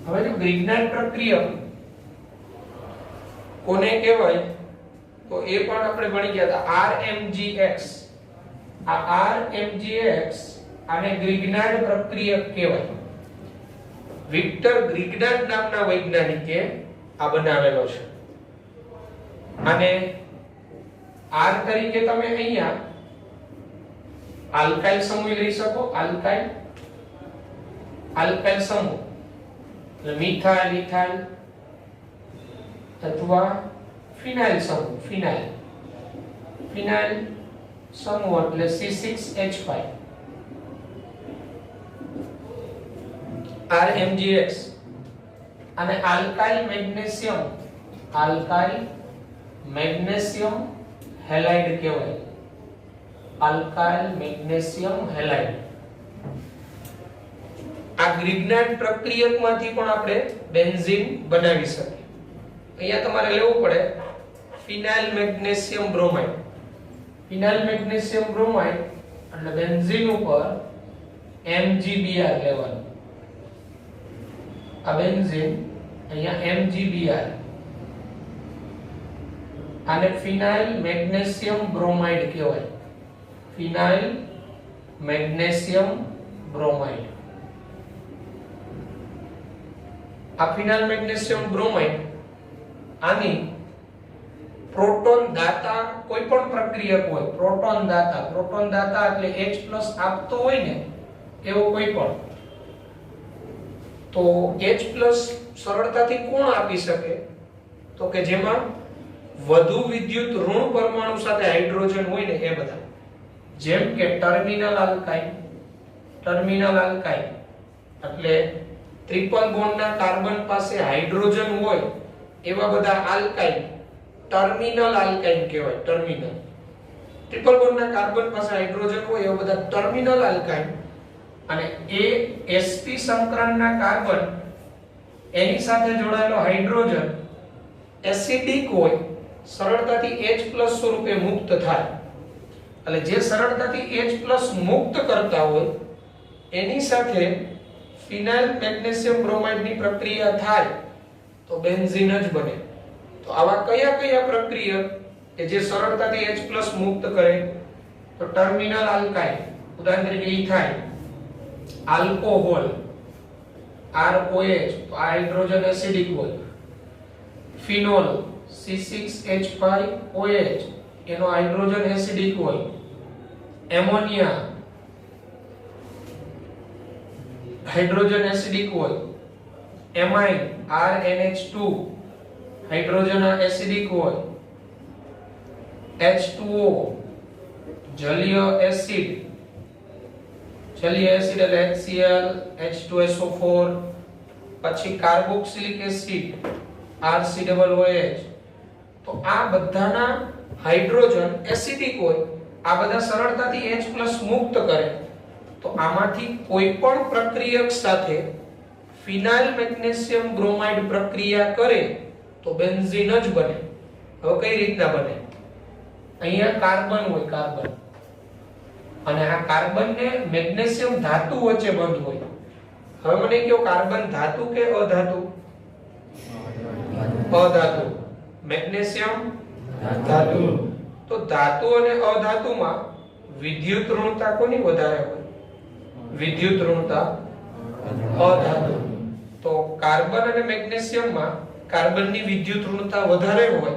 હવે જો ગ્રિગ્નાર્ડ પ્રક્રિયક કોને કહેવાય તો એ પણ આપણે ભણી ગયા હતા. RMGX. આ RMGX આને ગ્રિગ્નાર્ડ પ્રક્રિયક કહેવાય. વિક્ટર ગ્રિગ્નાર્ડ નામના વૈજ્ઞાનિકે આ બનાવેલો છે. અને R તરીકે તમે અહીંયા આલ્કાઇલ સમૂહ લઈ શકો. આલ્કાઇલ સમૂહ એટલે મિથાઇલ, ઇથાઇલ અથવા ફિનાઇલ સમૂહ. ફિનાઇલ સમૂહ એટલે C6H5. RMGX. અને આલ્કાઇલ મેગ્નેશિયમ હેલાઇડ કહેવાય. Alkyl magnesium halide. આ ગ્રિગ્નાર્ડ પ્રક્રિયકમાંથી પણ આપણે બેન્ઝીન બનાવી શકીએ. અહીંયા તમારે લેવું પડે ફિનાઇલ મેગ્નેશિયમ બ્રોમાઇડ. ફિનાઇલ મેગ્નેશિયમ બ્રોમાઇડ એટલે બેન્ઝીન ઉપર MgBr લેવાનું. આ બેન્ઝીન અહીંયા MgBr. આને ફિનાઇલ મેગ્નેશિયમ બ્રોમાઇડ કહેવાય. ફિનાઇલ મેગ્નેશિયમ બ્રોમાઇડ. આ ફિનાઇલ મેગ્નેશિયમ બ્રોમાઇડ આની પ્રોટોન દાતા કોઈ પણ પ્રક્રિયક હોય, પ્રોટોન દાતા એટલે H+ આપતો હોય ને એવો કોઈ પણ, તો H+ સરળતાથી કોણ આપી શકે તો કે જેમાં વધુ વિદ્યુત ઋણ પરમાણુ સાથે હાઇડ્રોજન હોય ને એ બધા. જેમ કે ટર્મિનલ આલ્કાઇન એટલે ટ્રિપલ બોન્ડના કાર્બન પાસે હાઇડ્રોજન હોય એવા બધા આલ્કાઇન ટર્મિનલ આલ્કાઇન કહેવાય. ટર્મિનલ ટ્રિપલ બોન્ડના કાર્બન પાસે હાઇડ્રોજન હોય એવા બધા ટર્મિનલ આલ્કાઇન. અને એ sp સંકરણના કાર્બન એની સાથે જોડાયેલો હાઇડ્રોજન એસિડિક હોય, સરળતાથી H+ સ્વરૂપે મુક્ત થાય. એટલે જે સરળતાથી H+ મુક્ત કરતા હોય એની સાથે ફિનાઇલ મેગ્નેશિયમ બ્રોમાઇડ ની પ્રક્રિયા થાય તો બેન્ઝીન જ બને. તો આવા કયા કયા પ્રક્રિયક કે જે સરળતાથી H+ મુક્ત કરે? તો ટર્મિનલ આલ્કાઇલ, ઉદાહરણ તરીકે ઇથાઇલ, આલ્કોહોલ ROH, તો આ હાઇડ્રોજન એસિડિક હોય. ફિનોલ C6H5OH, એનો હાઇડ્રોજન એસિડિક હોય. એમોનિયા હાઇડ્રોજન એસિડિક હોય. એમાઇન RNH2, હાઇડ્રોજન એસિડિક હોય. H2O જલીય એસિડ, જલીય એસિડ એટલે HCl, H2SO4, પછી કાર્બોક્સિલિક એસિડ RCOOH. તો આ બધાના હાઇડ્રોજન એસિડિક હોય, આ બધા સરળતાથી H+ મુક્ત કરે. તો આમાંથી કોઈ પણ પ્રક્રિયક સાથે ફિનાઇલ મેગ્નેશિયમ બ્રોમાઇડ પ્રક્રિયા કરે તો બેન્ઝીન જ બને. હવે કઈ રીતના બને? અહીંયા કાર્બન હોય, કાર્બન, અને આ કાર્બન ને મેગ્નેશિયમ ધાતુ વચ્ચે બંધ હોય. હવે મને કહો, કાર્બન ધાતુ કે અધાતુ? અધાતુ. મેગ્નેશિયમ ધાતુ. તો ધાતુ અને અધાતુમાં વિદ્યુત ઋણતા કોની વધારે હોય? વિદ્યુત ઋણતા અધાતુ. તો કાર્બન અને મેગ્નેશિયમમાં કાર્બનની વિદ્યુત ઋણતા વધારે હોય,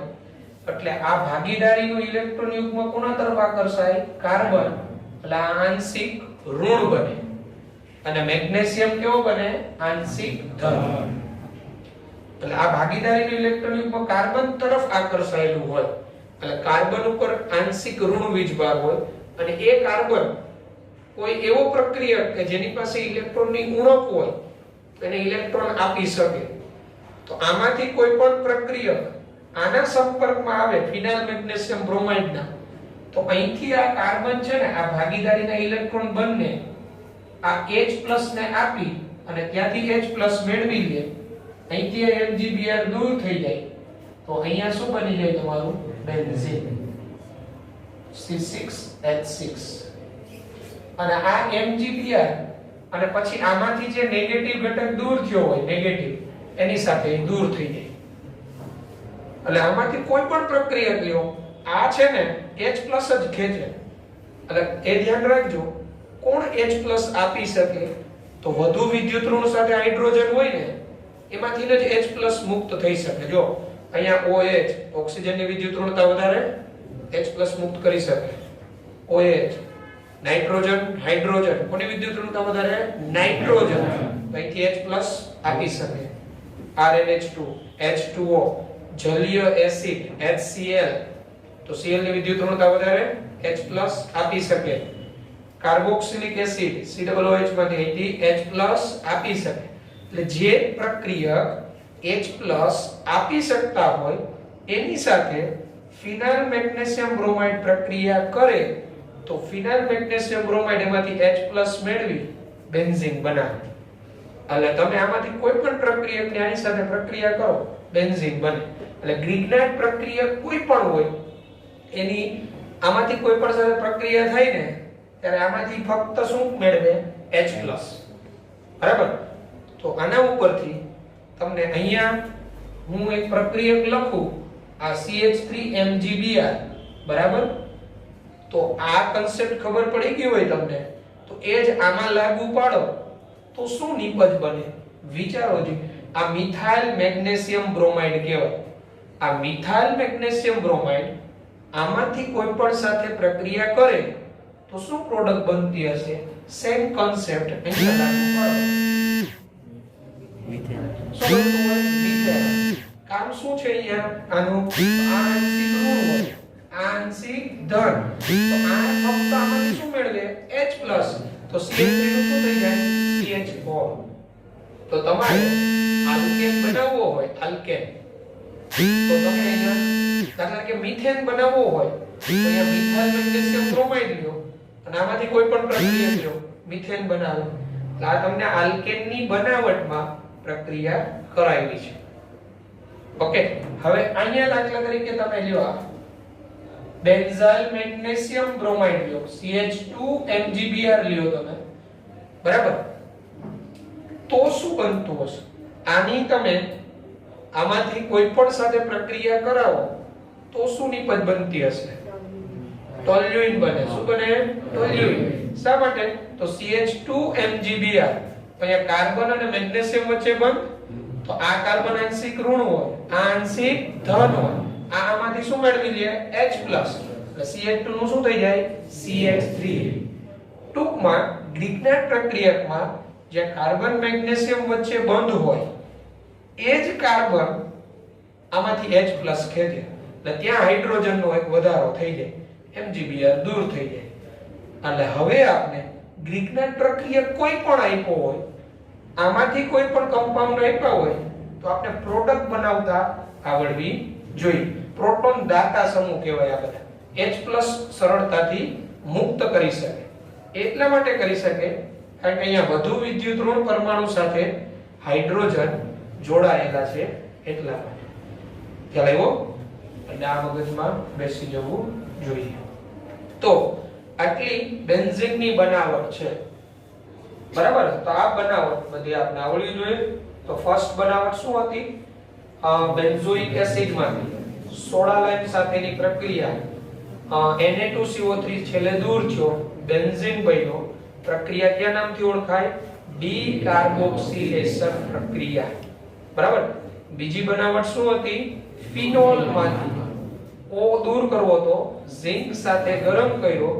એટલે આ ભાગીદારીનું ઇલેક્ટ્રોન યુગ્મ કોના તરફ આકર્ષાય? કાર્બન. એટલે આ આંશિક ઋણ બને. અને મેગ્નેશિયમ કેવો બને? આંશિક ધન. એટલે આ ભાગીદારીનું ઇલેક્ટ્રોન યુગ્મ કાર્બન તરફ આકર્ષાયેલું હોય, એટલે કાર્બન ઉપર આંશિક ઋણ વીજભાર હોય. અને એ કાર્બન કોઈ એવો પ્રક્રિયક કે જેની પાસે ઇલેક્ટ્રોનની ઉણપ હોય તો એને ઇલેક્ટ્રોન આપી શકે. તો આમાંથી કોઈ પણ પ્રક્રિયક આના સંપર્કમાં આવે ફિનાઇલ મેગ્નેશિયમ બ્રોમાઇડના, તો અહીંથી આ કાર્બન છે ને, આ ભાગીદારીના ઇલેક્ટ્રોન બંને આ H+ ને આપી અને ત્યાંથી H+ મેળવી લે. અહીંથી આ MgBr દૂર થઈ જાય તો અહીંયા શું બની જાય? તમારું બેન્ઝીન C6H6. અને આ MgBr અને પછી આમાંથી જે નેગેટિવ ઘટક દૂર થયો હોય, નેગેટિવ, એની સાથે દૂર થઈ જાય. એટલે આમાંથી કોઈ પણ પ્રક્રિયા લ્યો, આ છે ને H+ જ ખેંચે. એટલે એ ધ્યાન રાખજો, કોણ H+ આપી શકે? તો વધુ વિદ્યુત ઋણ સાથે હાઇડ્રોજન હોય ને એમાંથી જ H+ મુક્ત થઈ શકે. જો અહીંયા OH, ઓક્સિજનની વિદ્યુત ઋણતા વધારે, H+ મુક્ત કરી શકે. OH, નાઇટ્રોજન, હાઇડ્રોજન, કોની વિદ્યુત ઋણતા વધારે? નાઇટ્રોજન, અહીંથી H+ આપી શકે. RNH2, H2O, જલીય એસિડ HCl, તો Cl ની વિદ્યુત ઋણતા વધારે, H+ આપી શકે. કાર્બોક્સિલિક એસિડ COOH માંથી અહીંથી H+ આપી શકે. એટલે જે પ્રક્રિયક H+ આપી શકતા હોય એની સાથે ફિનાઇલ મેગ્નેશિયમ બ્રોમાઇડ પ્રક્રિયા કરે તો ફિનાઇલ મેગ્નેશિયમ બ્રોમાઇડ એમાંથી H+ મેળવી બેન્ઝીન બનાવે. એટલે તમે આમાંથી કોઈ પણ પ્રક્રિયકની આની સાથે પ્રક્રિયા કરો, બેન્ઝીન બને. એટલે ગ્રીગ્નાઇટ પ્રક્રિયા કોઈ પણ હોય એની આમાંથી કોઈ પણ સાથે પ્રક્રિયા થાય ને ત્યારે આમાંથી ફક્ત શું મેળવે? H+. બરાબર? તો આના ઉપરથી તમને અહીંયા હું એક પ્રક્રિયક લખું, આ CH3MgBr, બરાબર? તો આ કન્સેપ્ટ ખબર પડી ગઈ હોય તમને, તો એ જ આમાં લાગુ પાડો તો શું નિપજ બને? વિચારો જી. આ મિથાઇલ મેગ્નેશિયમ બ્રોમાઇડ કહેવાય. આ મિથાઇલ મેગ્નેશિયમ બ્રોમાઇડ આમાંથી કોઈ પણ સાથે પ્રક્રિયા કરે તો શું પ્રોડક્ટ બનતી હશે? સેમ કન્સેપ્ટ અહીંયા લાગુ પાડો. મિથેન. કામ શું છે અહીંયા? આનું આંશિક ઋણ હોય, આંશિક ધન. તો આ ફક્ત આમાંથી શું મેળવે? H+. તો CH3 નું શું થઈ જાય? CH4. તો તમારે આલ્કેન બનાવવો હોય, આલ્કેન, તો તમે અહીંયા દાખલા કે મિથેન બનાવવો હોય તો અહીંયા મિથાઇલ મેગ્નેશિયમ બ્રોમાઇડ લ્યો અને આમાંથી કોઈ પણ પ્રક્રિયા લ્યો, મિથેન બનાવો. એટલે આ તમને આલ્કેનની બનાવટમાં પ્રક્રિયા કરાવી છે. ઓકે, હવે અહીંયા દાખલા તરીકે તમે લ્યો આ બેન્ઝાઇલ મેગ્નેશિયમ બ્રોમાઇડ લ્યો, CH2MgBr લ્યો તમે, બરાબર? તો શું બનતું હશે? આની તમે આમાંથી કોઈ પણ સાથે પ્રક્રિયા કરાવો તો શું નિપજ બનતી હશે? ટોલ્યુઇન બને. શું બને? ટોલ્યુઇન. શા માટે? તો CH2MgBr, અહીંયા કાર્બન અને મેગ્નેશિયમ વચ્ચે બંધ, તો આ કાર્બન આંશિક ઋણ હોય, આ આંશિક ધન હોય. આમાંથી શું મેળવી લે? H+. એટલે CH2 નું શું થઈ જાય? CH3. ટૂંકમાં ગ્રિગ્નાર્ડ પ્રક્રિયકમાં જે કાર્બન મેગ્નેશિયમ વચ્ચે બંધ હોય એ જ કાર્બન આમાંથી H+ ખેંચે, એટલે ત્યાં હાઇડ્રોજનનો એક વધારો થઈ જાય, MgBr દૂર થઈ જાય. એટલે હવે આપણે ગ્રિગ્નાર્ડ પ્રક્રિયક કોઈ પણ આપ્યો હોય, આમાંથી કોઈ પણ કમ્પાઉન્ડ આપ્યા હોય તો આપણે પ્રોડક્ટ બનાવતા આવડવી જોઈએ. પ્રોટોન દાતા સમૂહ કહેવાય આ બધા. H+ સરળતાથી મુક્ત કરી શકે. એટલા માટે કરી શકે કારણ કે અહીંયા વધુ વિદ્યુત ઋણ પરમાણુ સાથે હાઇડ્રોજન જોડાયેલા છે એટલા માટે. ખ્યાલ આવ્યો? એટલે આ મગજમાં બેસી જવું જોઈએ. તો આટલી બેન્ઝીનની બનાવટ છે, બરાબર? તો આ બનાવટ બધી આપણે આવડવી જોઈએ. તો ફર્સ્ટ બનાવટ શું હતી? બેન્ઝોઇક એસિડમાંથી સોડા લાઇમ સાથેની પ્રક્રિયા, Na2CO3 છેલ્લે દૂર થયો, બેન્ઝીન બન્યો. પ્રક્રિયા કયા નામથી ઓળખાય? ડીકાર્બોક્સિલેશન પ્રક્રિયા, બરાબર? બીજી બનાવટ શું હતી? ફિનોલમાંથી O દૂર કરવો તો ઝિંક સાથે ગરમ કર્યો,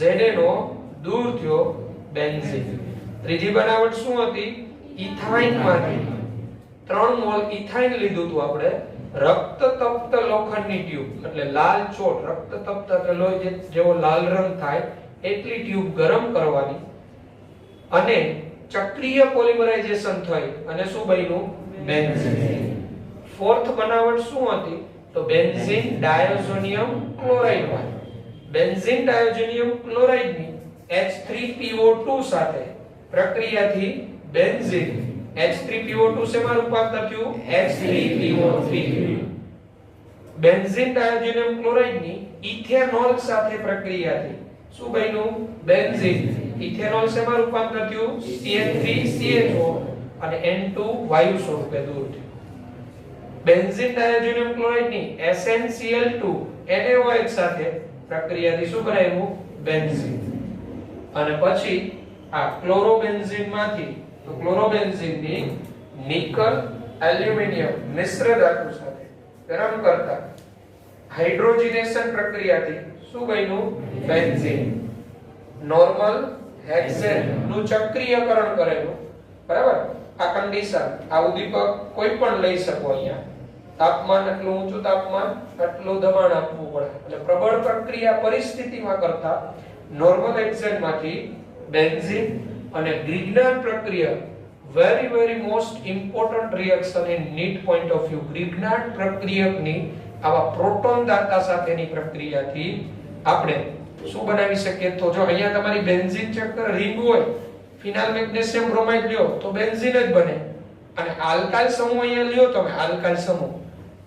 ZnO દૂર થયો, બેન્ઝીન. ત્રીજી બનાવટ શું હતી? ઇથાઇનમાંથી 3 મોલ ઇથાઇન લીધું હતું આપણે, રક્ત તપ્ત લોખંડની ટ્યુબ, એટલે લાલ ચોટ, રક્ત તપ્ત એટલે લોહી જેવો લાલ રંગ થાય એટલી ટ્યુબ ગરમ કરવાની અને ચક્રીય પોલિમરાઇઝેશન થઈ અને શું બન્યું? બેન્ઝીન. ફોર્થ બનાવટ શું હતી? તો બેન્ઝીન ડાયોઝોનિયમ ક્લોરાઇડ માં, બેન્ઝીન ડાયોઝોનિયમ ક્લોરાઇડ ની H3PO2 સાથે પ્રક્રિયાથી બેન્ઝીન H3PO2 શેમાં રૂપાંતર થયું? H3PO3. બેન્ઝીન ડાયોઝોનિયમ ક્લોરાઇડ ની ઇથેનોલ સાથે પ્રક્રિયાથી શું બન્યું? બેન્ઝીન. ઇથેનોલ શેમાં રૂપાંતર થયું? CH3CHO અને N2 વાયુ સ્વરૂપે દૂર થયું. બેન્ઝીન ડાયોઝોનિયમ ક્લોરાઇડ ની SnCl2 NaOH સાથે પ્રક્રિયાથી શું બનાવ્યું? બેન્ઝીન. અને પછી આ ક્લોરોબેન્ઝીન માંથી, તો ક્લોરોબેન્ઝીન ની નિકલ એલ્યુમિનિયમ મિશ્ર ધાતુ સાથે ગરમ કરતા હાઇડ્રોજનેશન પ્રક્રિયાથી શું બન્યું? બેન્ઝીન. નોર્મલ હેક્સેન નું ચક્રીયકરણ કરેલું, બરાબર? આ કન્ડિશન, આ ઉદ્દીપક કોઈ પણ લઈ શકો. અહીંયા તાપમાન એટલું ઊંચું તાપમાન એટલું દબાણ આપવું પડે, એટલે પ્રબળ પ્રક્રિયા પરિસ્થિતિમાં કરતા નોર્મલ હેક્સેનમાંથી બેન્ઝીન અને ગ્રિગ્નાર્ડ પ્રક્રિયા, very most important reaction in NEET point of view. Grignard પ્રક્રિયકની આવા પ્રોટોન દાતા સાથેની પ્રક્રિયાથી આપણે શું બનાવી શકીએ? તો જો અહીંયા તમારી બેન્ઝીન ચક્ર રિંગ હોય, ફિનાઇલ મેગ્નેશિયમ બ્રોમાઇડ લ્યો તો બેન્ઝીન જ બને. અને આલ્કાઇલ સમૂહ અહીંયા લ્યો તમે, આલ્કાઇલ સમૂહ,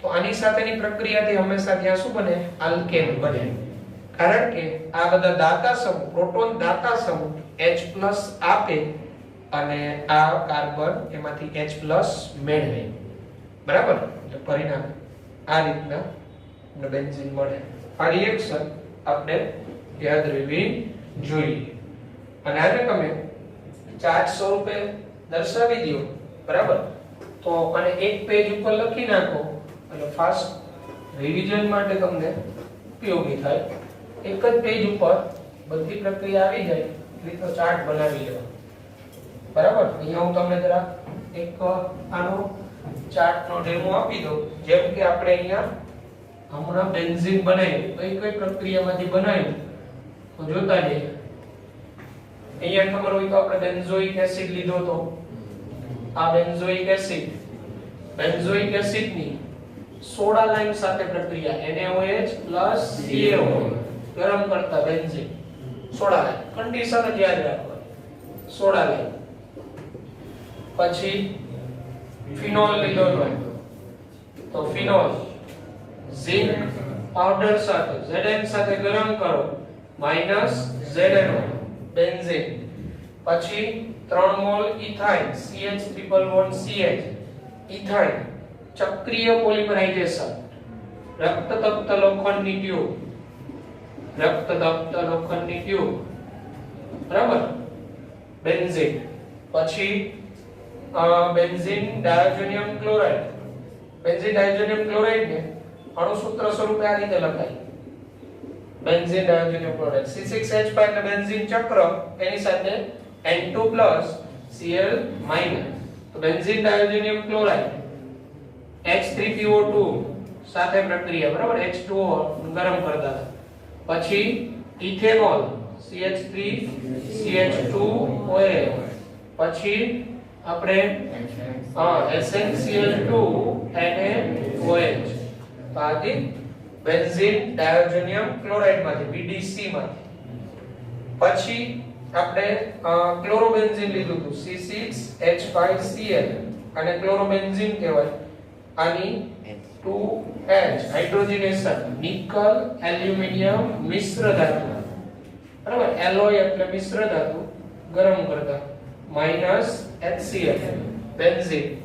તો આની સાથેની પ્રક્રિયાથી હંમેશા ત્યાં શું બને? આલ્કેન બને. કારણ કે આ બધા દાતા સમૂહ, પ્રોટોન દાતા સમૂહ H+ આપે અને આ કાર્બન એમાંથી H+ મેળવે, બરાબર? એટલે પરિણામ આ રીતના બેન્ઝીન મળે. આ રિએક્શન આપણે યાદ રહેવી જોઈએ. અને આને તમે ચાર્ટ સ્વરૂપે દર્શાવી દો, બરાબર? તો અને એક પેજ ઉપર લખી નાખો એટલે ફાસ્ટ રિવિઝન માટે તમને ઉપયોગી થાય. એક જ પેજ ઉપર બધી પ્રક્રિયા આવી જાય રીતનો ચાર્ટ બનાવી લેવાનો, બરાબર? અહીંયા હું તમને જરા એક આનો ચાર્ટનો ડેમો આપી દઉં. જેમ કે આપણે અહીંયા હમણાં બેન્ઝીન બનાવ્યું, કઈ પ્રક્રિયામાંથી બનાવ્યું તો જોતા જઈએ. અહીંયા ખબર હોય તો આપણે બેન્ઝોઇક એસિડ લીધો તો આ બેન્ઝોઇક એસિડની સોડા લાઇમ સાથે પ્રક્રિયા NaOH CaO ગરમ કરતા બેન્ઝીન સોડા લાઇમ, કન્ડિશન જ યાદ રાખવાની, સોડા લાઇમ. પછી ફિનોલ લીધો તો ફિનોલ ઝિંક પાવડર સાથે Zn સાથે ગરમ કરો -ZnO બેન્ઝીન પછી 3 મોલ ઇથાઇલ CH311CH ઇથાઇલ ચક્રીય પોલિમરાઇઝેશન રક્તતપ્ત લોખંડની ટ્યુબ બરાબર બેન્ઝીન પછી બેન્ઝીન ડાયોજેનિયમ ક્લોરાઇડ ને અણુસૂત્ર સ્વરૂપે આ રીતે લખાય બેન્ઝીન ડાયોજેનિયમ ક્લોરાઇડ C6H5 એટલે બેન્ઝીન ચક્ર એની સાથે N2+ Cl- તો બેન્ઝીન ડાયોજેનિયમ ક્લોરાઇડ H3PO2 સાથે પ્રક્રિયા બરાબર H2O ગરમ કરતા પછી ઇથેનોલ CH3CH2OA પછી આપણે SnCl2 NaOH આથી બેન્ઝીન ડાયોજેનિયમ ક્લોરાઇડ માંથી BDC માંથી પછી આપણે ક્લોરોબેન્ઝીન લીધું હતું C6H5Cl અને ક્લોરોબેન્ઝીન કહેવાય આની 2H હાઇડ્રોજનેશન નિકલ એલ્યુમિનિયમ મિશ્ર ધાતુ બરાબર એલોય એટલે મિશ્ર ધાતુ ગરમ કરતા -HCl બેન્ઝીન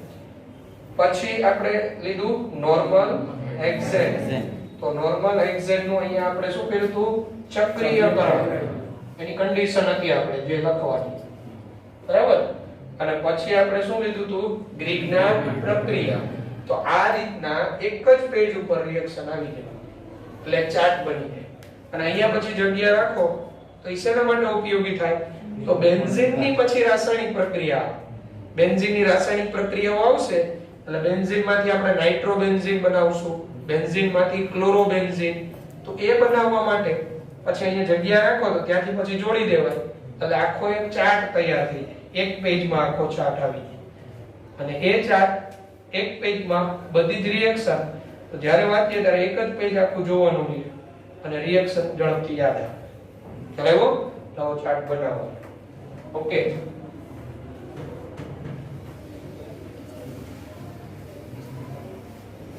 પછી આપણે લીધું નોર્મલ હેક્સેન તો નોર્મલ હેક્સેન નું અહીંયા આપણે શું કર્યું હતું ચક્રીયકરણ એની કન્ડિશન હતી આપણે જે લખવાની બરાબર અને પછી આપણે શું લીધું હતું ગ્રિગ્નાર્ડ પ્રક્રિયા તો આ રીતના એક જ પેજ ઉપર રિએક્શન આવી જાય એટલે ચાર્ટ બની જાય અને અહીંયા પછી જગ્યા રાખો તો એ શેના માટે ઉપયોગી થાય તો બેન્ઝીનની પછી રાસાયણિક પ્રક્રિયા બેન્ઝીનની રાસાયણિક પ્રક્રિયાઓ આવશે એટલે બેન્ઝીનમાંથી આપણે નાઇટ્રોબેન્ઝીન બનાવશું બેન્ઝીનમાંથી ક્લોરોબેન્ઝીન તો એ બનાવવા માટે પછી અહીંયા જગ્યા રાખો તો ત્યાંથી પછી જોડી દેવાય એટલે આખો એક ચાર્ટ તૈયાર થઈ જાય એક પેજમાં આખો ચાર્ટ આવી જાય અને એ ચાર્ટ એક પેજમાં બધી જ રિએક્શન તો જ્યારે વાંચીએ ત્યારે એક જ પેજ આખું જોવાનું હોય અને રિએક્શન ઝડપથી યાદ આવે ચલાવો નવો ચાર્ટ બનાવો ઓકે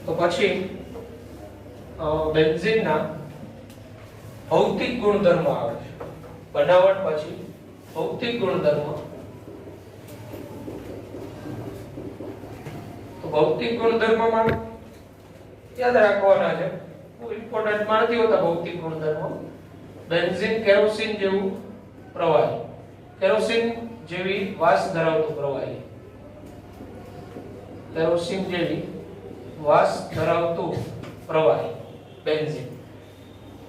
તો પછી બેન્ઝીનના ભૌતિક ગુણધર્મો આવે છે બનાવટ પછી ભૌતિક ગુણધર્મો તો ભૌતિક ગુણધર્મમાં યાદ રાખવાના છે બહુ ઇમ્પોર્ટન્ટ માં નથી હોતા ભૌતિક ગુણધર્મો બેન્ઝીન કેરોસીન જેવું પ્રવાહી કેરોસીન જેવી વાસ ધરાવતું પ્રવાહી કેરોસીન જેવી વાસ ધરાવતું પ્રવાહી બેન્ઝીન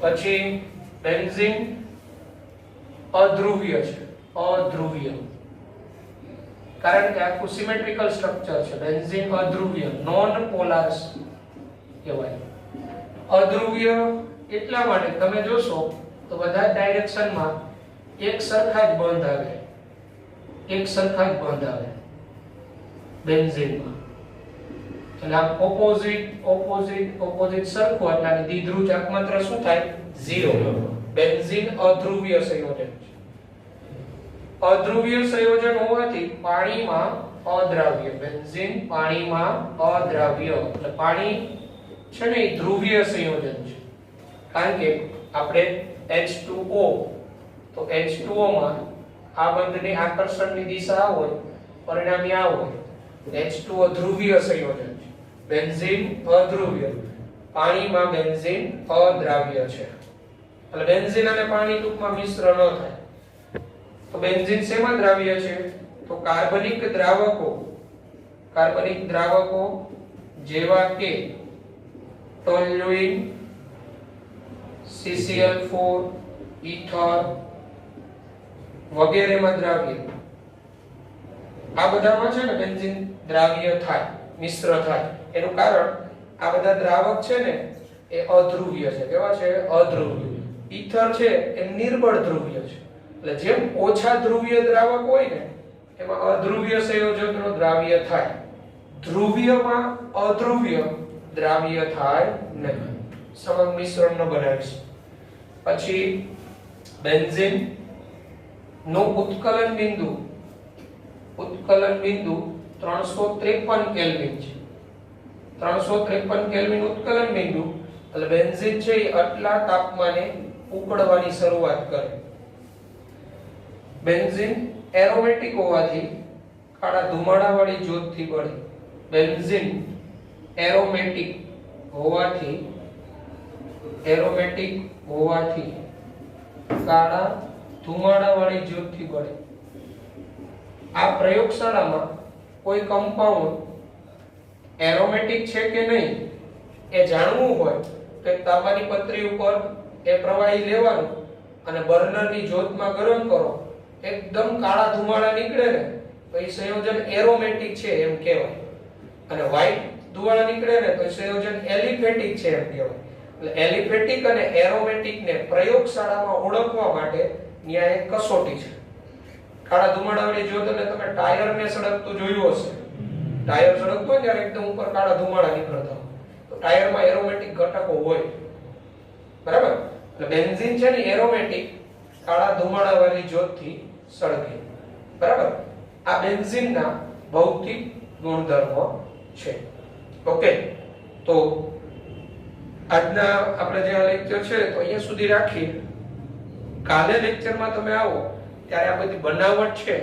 પછી બેન્ઝીન અધ્રુવીય છે અધ્રુવીય કારણ કે આખું સિમેટ્રિકલ સ્ટ્રક્ચર છે બેન્ઝીન અધ્રુવીય નોન પોલાર કહેવાય અધ્રુવીય એટલા માટે તમે જોશો તો બધા ડાયરેક્શનમાં એક સરખા જ બંધ આવે એક સરખા જ બંધ આવે બેન્ઝીનમાં એટલે આમ ઓપોઝિટ સરખું એટલે આની દ્વિધ્રુવ ચાકમાત્ર શું થાય 0 બેન્ઝીન અધ્રુવીય સંયોજન છે અધ્રુવીય સંયોજન હોવાથી પાણીમાં અદ્રાવ્ય બેન્ઝીન પાણીમાં અદ્રાવ્ય એટલે પાણી છે ને એ ધ્રુવીય સંયોજન છે કારણ કે આપણે H2O તો H2O માં આ બંધની આકર્ષણની દિશા હોય પરિણામી આ હોય H2O ધ્રુવીય સંયોજન છે બેન્ઝીન અધ્રુવીય પાણીમાં બેન્ઝીન અદ્રાવ્ય છે એટલે બેન્ઝીન અને પાણી ટૂંકમાં મિશ્ર ન થાય તો બેન્ઝીન શેમાં દ્રાવ્ય છે તો કાર્બનિક દ્રાવકો જેવા કે ટોલ્યુઇન CCl4 ઈથર વગેરેમાં દ્રાવ્ય આ બધામાં છે ને બેન્ઝીન દ્રાવ્ય થાય મિશ્ર થાય એનું કારણ આ બધા દ્રાવક છે ને એ અધ્રુવીય છે કેવા છે અધ્રુવીય ઈથર છે એ નિર્બળ ધ્રુવીય છે એટલે જેમ ઓછા ધ્રુવીય દ્રાવક હોય ને એમાં અધ્રુવીય સંયોજકનો દ્રાવ્ય થાય ધ્રુવીયમાં અધ્રુવીય દ્રાવ્ય થાય નહીં સમગ્ર મિશ્રણ ન બનાવીશ પછી બેન્ઝીન નો ઉત્કલન બિંદુ 353 કેલ્વિન છે. 353 કેલ્વિન ઉત્કલન બિંદુ એટલે બેન્ઝીન છે એ આટલા તાપમાને ઉકળવાની શરૂઆત કરે. બેન્ઝીન એરોમેટિક હોવાથી કાળા ધુમાડાવાળી જ્યોતથી બળે. બેન્ઝીન એરોમેટિક હોવાથી કાળા ધુમાડાવાળી જ્યોતથી બળે. આ પ્રયોગશાળામાં કોઈ કમ્પાઉન્ડ એરોમેટિક છે કે નહીં એ જાણવું હોય તો એક તાંબાની પતરી ઉપર એ પ્રવાહી લેવાનું અને બર્નરની જ્યોતમાં ગરમ કરો. એકદમ કાળા ધુમાડા નીકળે ને તો એ સંયોજન એરોમેટિક છે એમ કહેવાય, અને વ્હાઇટ ધુમાડા નીકળે ને તો એ સંયોજન એલિફેટિક છે એમ કહેવાય. એટલે એલિફેટિક અને એરોમેટિક ને પ્રયોગશાળામાં ઓળખવા માટે ત્યાં એક કસોટી છે. કાળા ધુમાડાવાળી જ્યોત એટલે તમે ટાયરને સળગતું જોયું હશે. ટાયર સળગતું હોય ત્યારે એકદમ ઉપર કાળા ધુમાડા નીકળતા હોય તો ટાયરમાં એરોમેટિક ઘટકો હોય, બરાબર. એટલે બેન્ઝીન છે ને એરોમેટિક કાળા ધુમાડાવાળી જ્યોતથી સળગે, બરાબર. આ બેન્ઝીનના ભૌતિક ગુણધર્મો છે. ઓકે, તો આજના આપણે જે આ લેક્ચર છે તો અહીંયા સુધી રાખીએ. કાલે લેક્ચરમાં તમે આવો ત્યારે આ બધી બનાવટ છે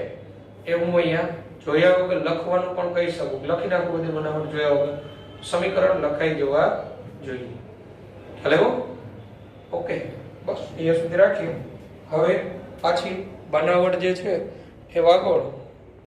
એ હું અહીંયા જોયા વગર લખવાનું પણ કહી શકું. લખી નાખું બધી બનાવટ જોયા વગર, સમીકરણ લખાઈ જવા જોઈએ. હેલો, ઓકે, બસ અહીંયા સુધી રાખીએ. હવે પાછી બનાવટ જે છે એ વાગોળ